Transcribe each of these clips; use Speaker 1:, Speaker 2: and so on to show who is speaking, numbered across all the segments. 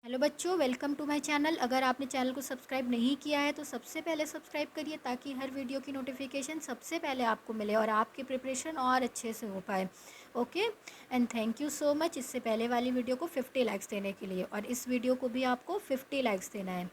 Speaker 1: Hello बच्चों, welcome to my channel. अगर आपने चैनल को सब्सक्राइब नहीं किया है तो सबसे पहले सब्सक्राइब करिए ताकि हर वीडियो की नोटिफिकेशन सबसे पहले आपको मिले और आपकी प्रिपरेशन और अच्छे से हो पाए। Okay, and thank you so much इससे पहले वाली वीडियो को 50 लाइक्स देने के लिए, और इस वीडियो को भी आपको 50 लाइक्स देना है।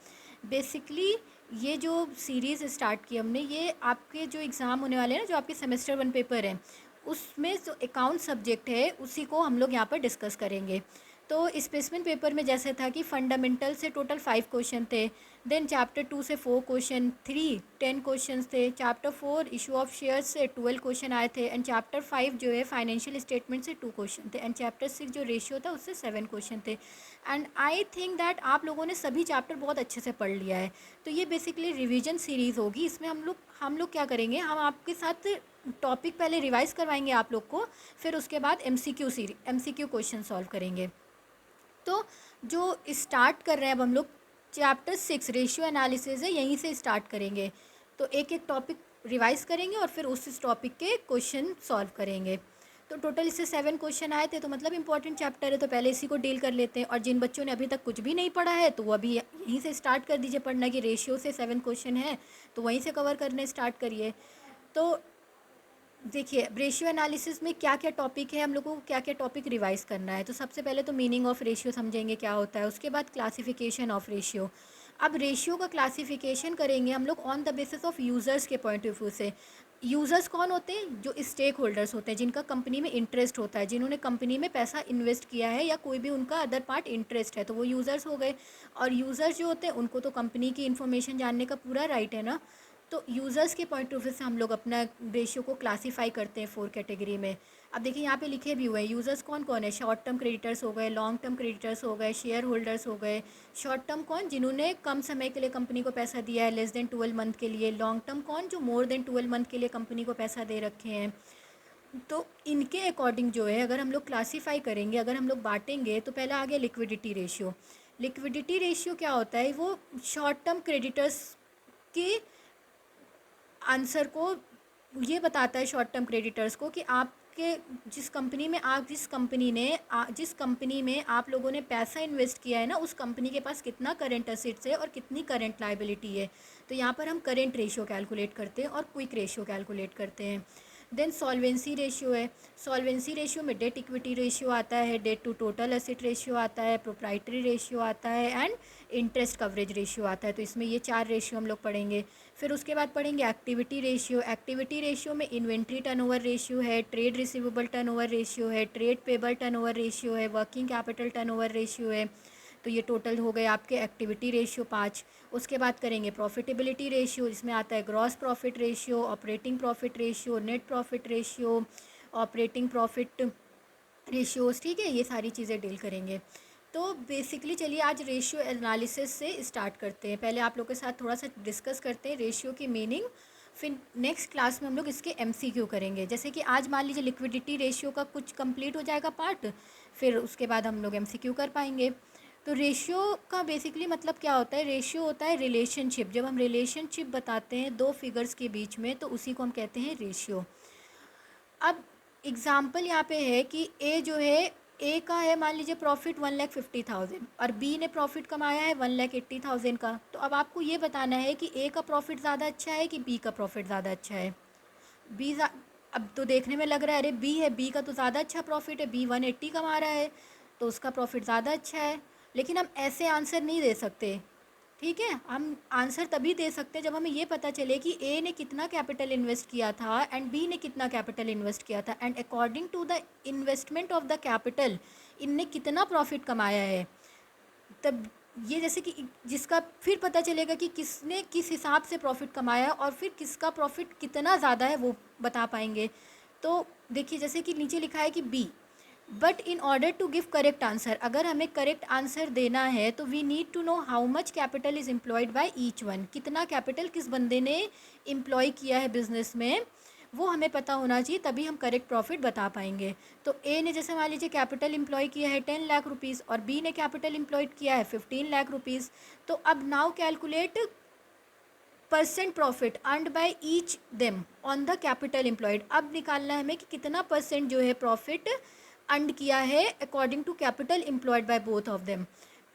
Speaker 1: बेसिकली ये जो सीरीज़ स्टार्ट की हमने, ये आपके जो एग्ज़ाम होने वाले हैं ना, जो आपके सेमेस्टर 1 पेपर हैं, उसमें जो अकाउंट सब्जेक्ट है उसी को हम लोग यहाँ पर डिस्कस करेंगे। तो स्पेसिमेन पेपर में जैसे था कि फंडामेंटल से टोटल 5 क्वेश्चन थे, देन चैप्टर 2 से 4 क्वेश्चन, 3 10 क्वेश्चंस थे, चैप्टर 4 इशू ऑफ शेयर्स से 12 क्वेश्चन आए थे, एंड चैप्टर 5 जो है फाइनेंशियल स्टेटमेंट से 2 क्वेश्चन थे, एंड चैप्टर 6 जो रेशियो था उससे 7 क्वेश्चन थे। एंड आई थिंक दैट आप लोगों ने सभी चैप्टर बहुत अच्छे से पढ़ लिया है। तो ये बेसिकली रिवीजन सीरीज़ होगी। इसमें हम लोग क्या करेंगे, हम आपके साथ टॉपिक पहले रिवाइज करवाएंगे आप लोग को, फिर उसके बाद एमसीक्यू क्वेश्चन सॉल्व करेंगे। तो जो स्टार्ट कर रहे हैं अब हम लोग, चैप्टर 6 रेशियो एनालिसिस है, यहीं से स्टार्ट करेंगे। तो एक एक टॉपिक रिवाइज करेंगे और फिर उस टॉपिक के क्वेश्चन सॉल्व करेंगे। तो टोटल इससे 7 क्वेश्चन आए थे, तो मतलब इंपॉर्टेंट चैप्टर है, तो पहले इसी को डील कर लेते हैं। और जिन बच्चों ने अभी तक कुछ भी नहीं पढ़ा है तो वो अभी यहीं से स्टार्ट कर दीजिए पढ़ना, कि रेशियो से 7 क्वेश्चन है तो वहीं से कवर करने स्टार्ट करिए। तो देखिए, रेशियो एनालिसिस में क्या क्या टॉपिक है, हम लोगों को क्या क्या टॉपिक रिवाइज करना है। तो सबसे पहले तो मीनिंग ऑफ रेशियो समझेंगे क्या होता है, उसके बाद क्लासिफिकेशन ऑफ रेशियो। अब रेशियो का क्लासिफिकेशन करेंगे हम लोग on the basis of users के पॉइंट ऑफ व्यू से। यूज़र्स कौन होते हैं? जो स्टेक होल्डर्स होते हैं, जिनका कंपनी में इंटरेस्ट होता है, जिन्होंने कंपनी में पैसा इन्वेस्ट किया है या कोई भी उनका अदर पार्ट इंटरेस्ट है, तो वो यूज़र्स हो गए। और यूज़र्स जो होते हैं उनको तो कंपनी की इन्फॉर्मेशन जानने का पूरा राइट है ना। तो यूज़र्स के पॉइंट ऑफ व्यू से हम लोग अपना रेशियो को क्लासीफाई करते हैं 4 कैटेगरी में। अब देखिए यहाँ पे लिखे भी हुए हैं यूज़र्स कौन कौन है। शॉर्ट टर्म क्रेडिटर्स हो गए, लॉन्ग टर्म क्रेडिटर्स हो गए, शेयर होल्डर्स हो गए। शॉर्ट टर्म कौन? जिन्होंने कम समय के लिए कंपनी को पैसा दिया है, लेस देन 12 मंथ के लिए। लॉन्ग टर्म कौन? जो मोर देन 12 मंथ के लिए कंपनी को पैसा दे रखे हैं। तो इनके अकॉर्डिंग जो है, अगर हम लोग क्लासीफाई करेंगे, अगर हम लोग बांटेंगे, तो पहला आ गया लिक्विडिटी रेशियो। लिक्विडिटी रेशियो क्या होता है? वो शॉर्ट टर्म क्रेडिटर्स के आंसर को ये बताता है, शॉर्ट टर्म क्रेडिटर्स को, कि आपके जिस कंपनी में आप लोगों ने पैसा इन्वेस्ट किया है ना, उस कंपनी के पास कितना करंट असेट्स है और कितनी करंट लायबिलिटी है। तो यहाँ पर हम करंट रेशियो कैलकुलेट करते हैं और क्विक रेशियो कैलकुलेट करते हैं। देन सॉल्वेंसी रेशियो है। सॉल्वेंसी रेशियो में डेट इक्विटी रेशियो आता है, debt to total asset ratio आता है, प्रोप्राइटरी रेशियो आता है, एंड इंटरेस्ट कवरेज रेशियो आता है। तो इसमें ये 4 रेशियो हम लोग पढ़ेंगे। फिर उसके बाद पढ़ेंगे एक्टिविटी रेशियो। एक्टिविटी रेशियो में इन्वेंट्री टर्नओवर रेशियो है, ट्रेड रिसीवेबल टर्नओवर रेशियो है, ट्रेड पेबल टर्नओवर रेशियो है, वर्किंग कैपिटल टर्नओवर रेशियो है। तो ये टोटल हो गए आपके एक्टिविटी रेशियो 5। उसके बाद करेंगे प्रॉफिटेबिलिटी रेशियो, जिसमें आता है gross profit ratio, operating profit ratio, net profit ratio, operating profit ratios. ठीक है, ये सारी चीज़ें डील करेंगे। तो बेसिकली चलिए आज रेशियो एनालिसिस से स्टार्ट करते हैं। पहले आप लोग के साथ थोड़ा सा डिस्कस करते हैं रेशियो की मीनिंग, फिर नेक्स्ट क्लास में हम लोग इसके एमसीक्यू करेंगे। जैसे कि आज मान लीजिए लिक्विडिटी रेशियो का कुछ कंप्लीट हो जाएगा पार्ट, फिर उसके बाद हम लोग एमसीक्यू कर पाएंगे। तो रेशियो का बेसिकली मतलब क्या होता है? रेशियो होता है रिलेशनशिप। जब हम रिलेशनशिप बताते हैं दो फिगर्स के बीच में, तो उसी को हम कहते हैं रेशियो। अब एग्ज़ाम्पल यहाँ पे है कि ए जो है, ए का है मान लीजिए प्रॉफिट 1,50,000 और बी ने प्रॉफिट कमाया है 1,80,000 का। तो अब आपको ये बताना है कि ए का प्रॉफिट ज़्यादा अच्छा है कि बी का प्रॉफिट ज़्यादा अच्छा है। बी अब तो देखने में लग रहा है अरे बी है, बी का तो ज़्यादा अच्छा प्रॉफिट है, बी 180 कमा रहा है तो उसका प्रॉफिट ज़्यादा अच्छा है। लेकिन हम ऐसे आंसर नहीं दे सकते। ठीक है, हम आंसर तभी दे सकते हैं जब हमें ये पता चले कि ए ने कितना कैपिटल इन्वेस्ट किया था एंड बी ने कितना कैपिटल इन्वेस्ट किया था, and according to the investment of the capital इनने कितना प्रॉफिट कमाया है। तब ये जैसे कि जिसका फिर पता चलेगा कि किसने किस हिसाब से प्रॉफिट कमाया और फिर किसका प्रॉफिट कितना ज़्यादा है वो बता पाएंगे। तो देखिए जैसे कि नीचे लिखा है कि B, but in order to give correct answer, अगर हमें करेक्ट आंसर देना है तो we need to know how much capital is employed by each one. कितना कैपिटल किस बंदे ने एम्प्लॉय किया है बिजनेस में, वो हमें पता होना चाहिए, तभी हम करेक्ट प्रॉफिट बता पाएंगे। तो ए ने जैसे मान लीजिए कैपिटल एम्प्लॉय किया है 10 लाख रुपीज़ और बी ने कैपिटल एम्प्लॉयड किया है 15 लाख रुपीज़। तो अब now calculate percent profit earned by each them on the capital employed. अब निकालना है हमें कि कितना परसेंट जो है प्रॉफिट अर्न किया है according to capital employed by both of them.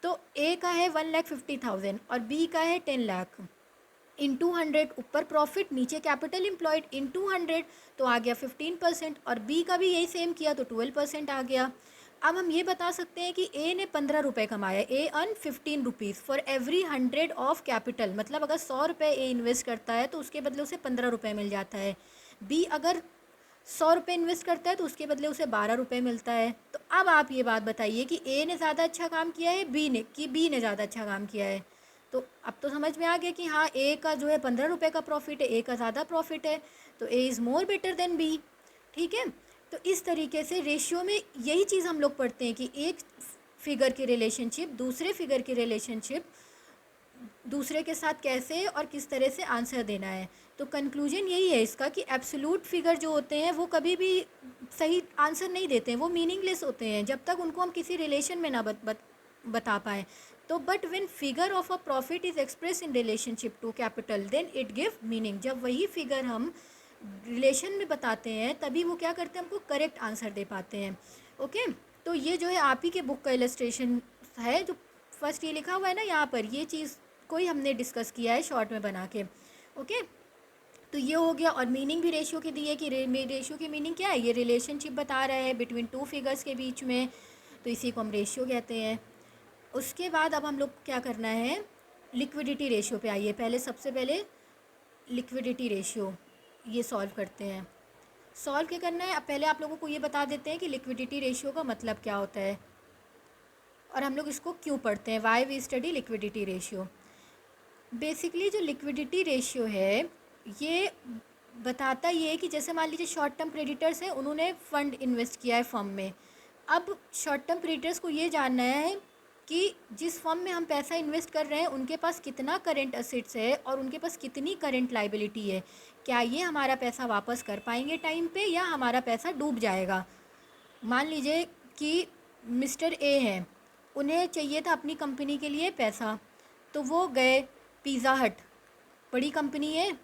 Speaker 1: तो ए का है 1,50,000 और बी का है 10 लाख। इंटू 100 ऊपर प्रॉफिट, नीचे कैपिटल एम्प्लॉयड, इंटू 100 तो आ गया 15%, और बी का भी यही सेम किया तो 12% आ गया। अब हम ये बता सकते हैं कि ए ने 15 रुपये कमाया, A earn 15 rupees for every 100 of capital, मतलब अगर 100 रुपये ए इन्वेस्ट करता है तो उसके बदले उसे 15 रुपये मिल जाता है। बी अगर 100 रुपये इन्वेस्ट करता है तो उसके बदले उसे 12 रुपये मिलता है। तो अब आप ये बात बताइए कि ए ने ज़्यादा अच्छा काम किया है बी ने ज़्यादा अच्छा काम किया है। तो अब तो समझ में आ गया कि हाँ, ए का जो है 15 रुपये का प्रॉफिट है, ए का ज़्यादा प्रॉफिट है, तो A is more better than B. ठीक है, तो इस तरीके से रेशियो में यही चीज़ हम लोग पढ़ते हैं कि एक फिगर की रिलेशनशिप दूसरे फिगर की रिलेशनशिप दूसरे के साथ कैसे और किस तरह से आंसर देना है। तो कंक्लूजन यही है इसका कि एब्सोल्यूट फिगर जो होते हैं वो कभी भी सही आंसर नहीं देते हैं, वो मीनिंगलेस होते हैं जब तक उनको हम किसी रिलेशन में ना बता पाएँ। तो but when figure of a profit is express in relationship to capital then it give meaning. जब वही फिगर हम रिलेशन में बताते हैं तभी वो क्या करते हैं, हमको करेक्ट आंसर दे पाते हैं। ओके, तो ये जो है आप ही के बुक का इलस्ट्रेशन है, जो फर्स्ट ये लिखा हुआ है ना यहाँ पर, ये चीज़ कोई हमने डिस्कस किया है शॉर्ट में बना के। ओके, तो ये हो गया। और मीनिंग भी रेशियो की दी है कि रेशियो की मीनिंग क्या है, ये रिलेशनशिप बता रहा है बिटवीन टू फिगर्स के बीच में, तो इसी को हम रेशियो कहते हैं। उसके बाद अब हम लोग क्या करना है, लिक्विडिटी रेशियो पे आइए। पहले सबसे पहले लिक्विडिटी रेशियो ये सॉल्व करते हैं। सॉल्व क्या करना है, अब पहले आप लोगों को ये बता देते हैं कि लिक्विडिटी रेशियो का मतलब क्या होता है और हम लोग इसको क्यों पढ़ते हैं, why we study liquidity ratio. Basically जो लिक्विडिटी रेशियो है ये बताता ये है कि जैसे मान लीजिए शॉर्ट टर्म क्रेडिटर्स हैं, उन्होंने फ़ंड इन्वेस्ट किया है फर्म में। अब शॉर्ट टर्म क्रेडिटर्स को ये जानना है कि जिस फर्म में हम पैसा इन्वेस्ट कर रहे हैं उनके पास कितना करेंट असेट्स है और उनके पास कितनी करेंट लाइबिलिटी है, क्या ये हमारा पैसा वापस कर पाएंगे टाइम पे या हमारा पैसा डूब जाएगा। मान लीजिए कि मिस्टर ए हैं, उन्हें चाहिए था अपनी कंपनी के लिए पैसा, तो वो गए पिज़्ज़ा हट, बड़ी कंपनी है,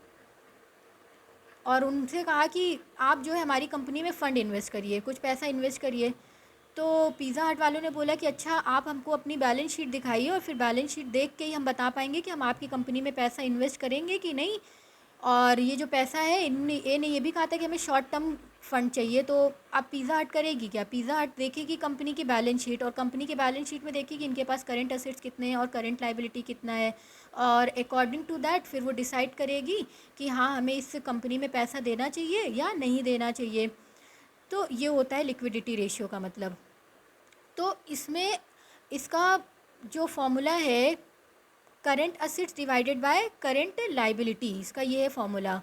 Speaker 1: और उनसे कहा कि आप जो है हमारी कंपनी में फ़ंड इन्वेस्ट करिए, कुछ पैसा इन्वेस्ट करिए। तो पिज़्ज़ा हट वालों ने बोला कि अच्छा, आप हमको अपनी बैलेंस शीट दिखाइए और फिर बैलेंस शीट देख के ही हम बता पाएंगे कि हम आपकी कंपनी में पैसा इन्वेस्ट करेंगे कि नहीं। और ये जो पैसा है, ए ने ये भी कहा था कि हमें शॉर्ट टर्म फंड चाहिए, तो अब पिज़्ज़ा हट करेगी क्या, पिज़्ज़ा हट देखेगी कंपनी की बैलेंस शीट और कंपनी की बैलेंस शीट में देखेगी इनके पास करंट असेट्स कितने हैं और करंट लाइबिलिटी कितना है, और अकॉर्डिंग टू दैट फिर वो डिसाइड करेगी कि हाँ, हमें इस कंपनी में पैसा देना चाहिए या नहीं देना चाहिए। तो ये होता है लिक्विडिटी रेशियो का मतलब। तो इसमें इसका जो फॉर्मूला है, current assets divided by current liability, इसका ये है फॉर्मूला।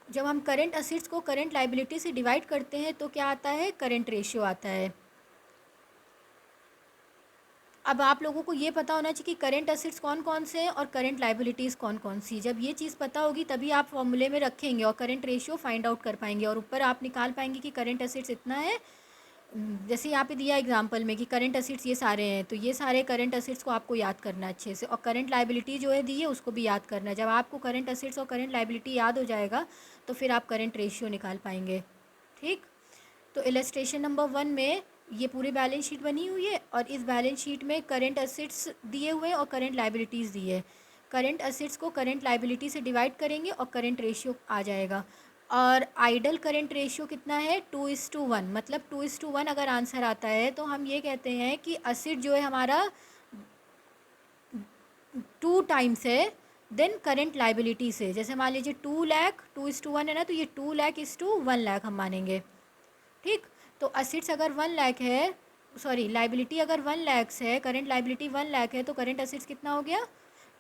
Speaker 1: जब हम करंट असेट्स को करंट लाइबिलिटी से डिवाइड करते हैं तो क्या आता है, करंट रेशियो आता है। अब आप लोगों को ये पता होना चाहिए कि करंट असेट्स कौन कौन से हैं और करंट लाइबिलिटीज़ कौन कौन सी। जब ये चीज़ पता होगी तभी आप फॉर्मूले में रखेंगे और करंट रेशियो फाइंड आउट कर पाएंगे, और ऊपर आप निकाल पाएंगे कि करंट असेट्स इतना है। जैसे यहाँ पे दिया एग्जांपल में कि करंट असेट्स ये सारे हैं, तो ये सारे करंट असेट्स को आपको याद करना है अच्छे से, और करंट लाइबिलिटी जो है दी है उसको भी याद करना है। जब आपको करंट असेट्स और करंट लाइबिलिटी याद हो जाएगा तो फिर आप करंट रेशियो निकाल पाएंगे। ठीक, तो इलस्ट्रेशन नंबर 1 में ये पूरी बैलेंस शीट बनी हुई है और इस बैलेंस शीट में करंट असेट्स दिए हुए हैं और करंट लाइबिलिटीज़ दी है। करंट असेट्स को करंट लाइबिलिटी से डिवाइड करेंगे और करंट रेशियो आ जाएगा। और आइडल करंट रेशियो कितना है, 2:1, मतलब 2:1 अगर आंसर आता है तो हम ये कहते हैं कि असेट जो है हमारा 2 टाइम्स है देन करंट लाइबिलिटी से। जैसे मान लीजिए 2 लाख 2:1 है ना, तो ये 2 लाख इज़ टू 1 लाख हम मानेंगे। ठीक, तो असेट्स अगर 1 लाख है, सॉरी लाइबिलिटी अगर 1 लाख है, करंट लाइबिलिटी 1 लाख है, तो करंट असेट्स कितना हो गया,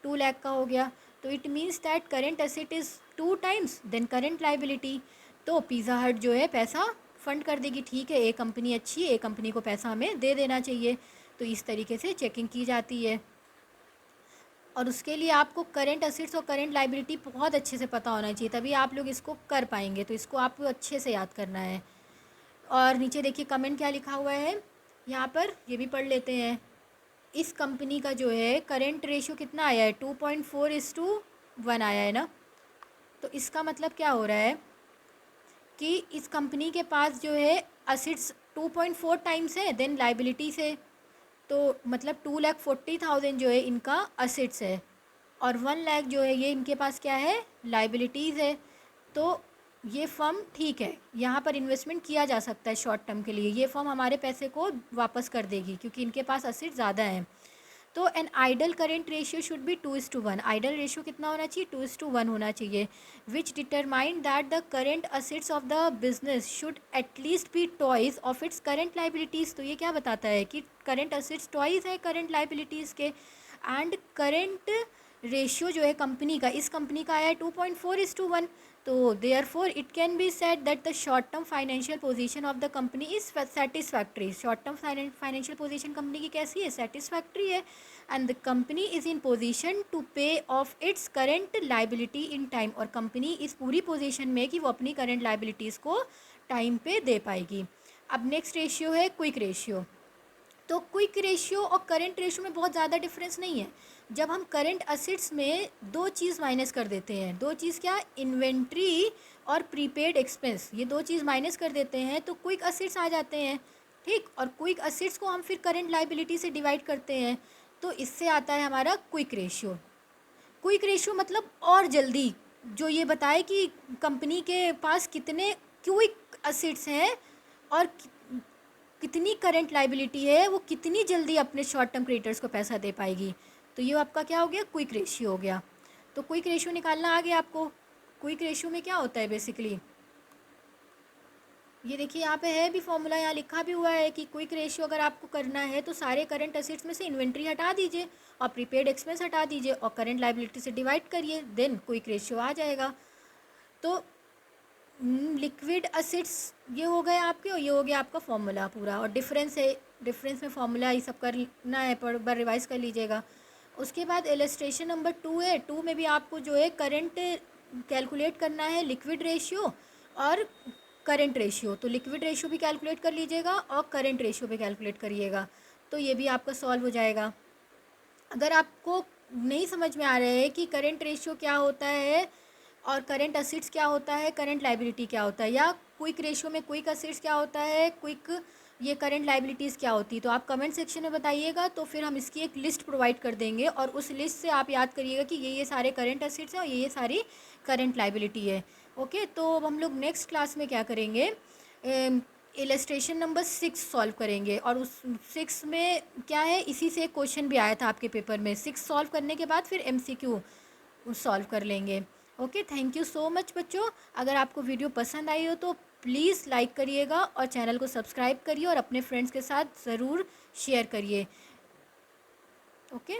Speaker 1: 2 लाख का हो गया। तो it means that current asset is 2 times than current liability. तो पिज़्ज़ा हट जो है पैसा फंड कर देगी, ठीक है, एक कंपनी अच्छी है, एक कंपनी को पैसा हमें दे देना चाहिए। तो इस तरीके से चेकिंग की जाती है, और उसके लिए आपको करंट असेट्स और करंट लाइबिलिटी बहुत अच्छे से पता होना चाहिए, तभी आप लोग इसको कर पाएंगे। तो इसको आपको अच्छे से याद करना है। और नीचे देखिए कमेंट क्या लिखा हुआ है, यहाँ पर ये भी पढ़ लेते हैं। इस कंपनी का जो है करंट रेशियो कितना आया है, 2.4:1 आया है ना। तो इसका मतलब क्या हो रहा है कि इस कंपनी के पास जो है असेट्स 2.4 टाइम्स है देन लाइबिलिटी से। तो मतलब 2,40,000 जो है इनका असेट्स है और 1 लाख जो है ये इनके पास क्या है, लाइबिलिटीज़ है। तो ये फर्म ठीक है, यहाँ पर इन्वेस्टमेंट किया जा सकता है शॉर्ट टर्म के लिए, ये फर्म हमारे पैसे को वापस कर देगी क्योंकि इनके पास असेट ज़्यादा हैं। तो an ideal current ratio should be 2:1। Ideal ratio कितना होना चाहिए, 2:1 होना चाहिए, which determine that the current assets of the business should at least be twice of its current liabilities. तो ये क्या बताता है कि करेंट असेट्स ट्वाइस है करेंट लाइबिलिटीज़ के। एंड करेंट रेशियो जो है कंपनी का, इस कंपनी का आया है 2.4:1। तो therefore it can be said that the short term financial position of the company is satisfactory. Short term financial position company की कैसी है, सेटिस्फैक्ट्री है। And the company is in position to pay off its current liability in time. और company इस पूरी position में कि वो अपनी करेंट लाइबिलिटीज़ को टाइम पे दे पाएगी। अब नेक्स्ट रेशियो है क्विक रेशियो। तो क्विक रेशियो और करेंट रेशियो में बहुत ज़्यादा डिफरेंस नहीं है। जब हम करेंट असेट्स में दो चीज़ माइनस कर देते हैं, दो चीज़ क्या, इन्वेंट्री और प्रीपेड एक्सपेंस, ये दो चीज़ माइनस कर देते हैं तो क्विक असेट्स आ जाते हैं, ठीक। और क्विक असेट्स को हम फिर करेंट लाइबिलिटी से डिवाइड करते हैं तो इससे आता है हमारा क्विक रेशियो। क्विक रेशियो मतलब और जल्दी, जो ये बताए कि कंपनी के पास कितने क्विक असेट्स हैं और कितनी करंट लाइबिलिटी है, वो कितनी जल्दी अपने शॉर्ट टर्म क्रेडिटर्स को पैसा दे पाएगी। तो ये आपका क्या हो गया, क्विक रेशियो हो गया। तो क्विक रेशियो निकालना आ गया आपको। क्विक रेशियो में क्या होता है बेसिकली, ये देखिए यहाँ पे है भी फॉर्मूला, यहाँ लिखा भी हुआ है कि क्विक रेशियो अगर आपको करना है तो सारे करंट असेट्स में से इन्वेंट्री हटा दीजिए और प्रीपेड एक्सपेंस हटा दीजिए और करंट लाइबिलिटी से डिवाइड करिए, देन क्विक रेशियो आ जाएगा। तो लिक्विड असेट्स ये हो गए आपके और ये हो गया आपका फॉर्मूला पूरा। और डिफरेंस है, डिफरेंस में फॉर्मूला ये सब करना है, पर बार रिवाइज कर लीजिएगा। उसके बाद इलस्ट्रेशन नंबर 2 है, 2 में भी आपको जो है करंट कैलकुलेट करना है, लिक्विड रेशियो और करंट रेशियो। तो लिक्विड रेशियो भी कैलकुलेट कर लीजिएगा और करंट रेशियो भी कैलकुलेट करिएगा, तो ये भी आपका सॉल्व हो जाएगा। अगर आपको नहीं समझ में आ रहा है कि करंट रेशियो क्या होता है और करंट असेट्स क्या होता है, करंट लाइबिलिटी क्या होता है, या क्विक रेशियो में क्विक असेट्स क्या होता है, क्विक ये करंट लाइबिलिटीज़ क्या होती है, तो आप कमेंट सेक्शन में बताइएगा, तो फिर हम इसकी एक लिस्ट प्रोवाइड कर देंगे और उस लिस्ट से आप याद करिएगा कि ये सारे करंट असेट्स हैं और ये सारी करंट लाइबिलिटी है। ओके, तो अब हम लोग नेक्स्ट क्लास में क्या करेंगे, इलस्ट्रेशन नंबर 6 सॉल्व करेंगे। और उस 6 में क्या है, इसी से एक क्वेश्चन भी आया था आपके पेपर में। 6 सॉल्व करने के बाद फिर MCQ सॉल्व कर लेंगे। Okay, thank you so much बच्चों। अगर आपको वीडियो पसंद आई हो तो प्लीज़ लाइक करिएगा और चैनल को सब्सक्राइब करिए और अपने फ्रेंड्स के साथ ज़रूर शेयर करिए। ओके।